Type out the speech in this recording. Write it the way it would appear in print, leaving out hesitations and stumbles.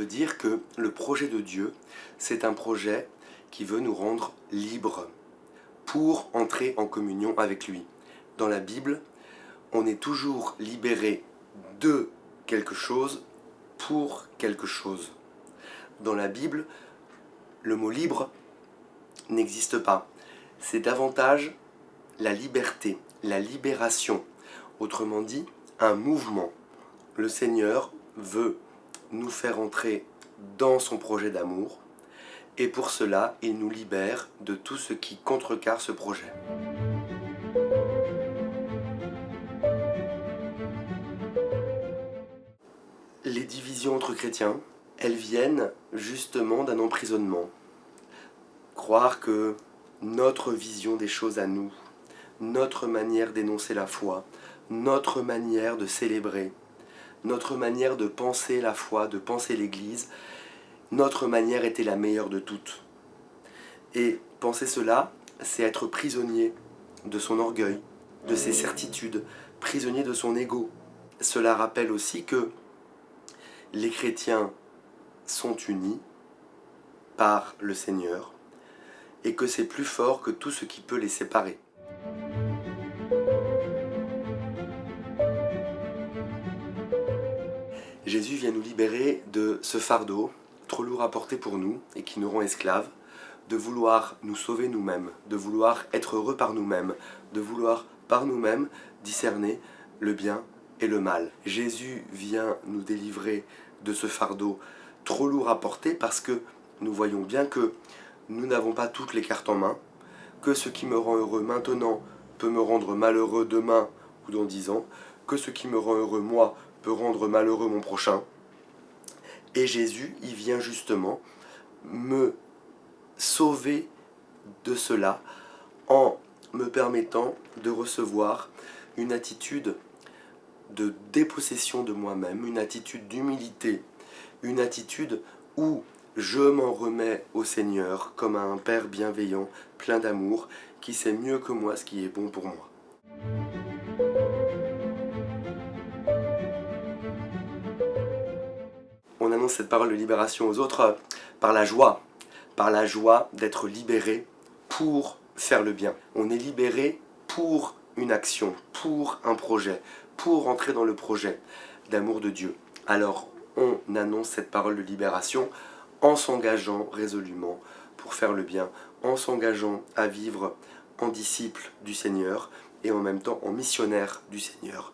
veut dire que le projet de Dieu, c'est un projet qui veut nous rendre libres pour entrer en communion avec lui. Dans la Bible, on est toujours libéré de quelque chose pour quelque chose. Dans la Bible, le mot libre n'existe pas. C'est davantage la liberté, la libération. Autrement dit, un mouvement. Le Seigneur veut nous faire entrer dans son projet d'amour et pour cela, il nous libère de tout ce qui contrecarre ce projet. Les divisions entre chrétiens, elles viennent justement d'un emprisonnement. Croire que notre vision des choses à nous, notre manière d'énoncer la foi, notre manière de célébrer, notre manière de penser la foi, de penser l'Église, notre manière était la meilleure de toutes. Et penser cela, c'est être prisonnier de son orgueil, de ses certitudes, prisonnier de son ego. Cela rappelle aussi que les chrétiens sont unis par le Seigneur et que c'est plus fort que tout ce qui peut les séparer. Jésus vient nous libérer de ce fardeau trop lourd à porter pour nous et qui nous rend esclaves, de vouloir nous sauver nous-mêmes, de vouloir être heureux par nous-mêmes, de vouloir par nous-mêmes discerner le bien et le mal. Jésus vient nous délivrer de ce fardeau trop lourd à porter parce que nous voyons bien que nous n'avons pas toutes les cartes en main, que ce qui me rend heureux maintenant peut me rendre malheureux demain ou dans 10 ans, que ce qui me rend heureux moi peut rendre malheureux mon prochain. Et Jésus, il vient justement me sauver de cela en me permettant de recevoir une attitude de dépossession de moi-même, une attitude d'humilité, une attitude où je m'en remets au Seigneur comme à un Père bienveillant, plein d'amour, qui sait mieux que moi ce qui est bon pour moi. On annonce cette parole de libération aux autres par la joie d'être libéré pour faire le bien. On est libéré pour une action, pour un projet, pour entrer dans le projet d'amour de Dieu. Alors on annonce cette parole de libération en s'engageant résolument pour faire le bien, en s'engageant à vivre en disciple du Seigneur et en même temps en missionnaire du Seigneur.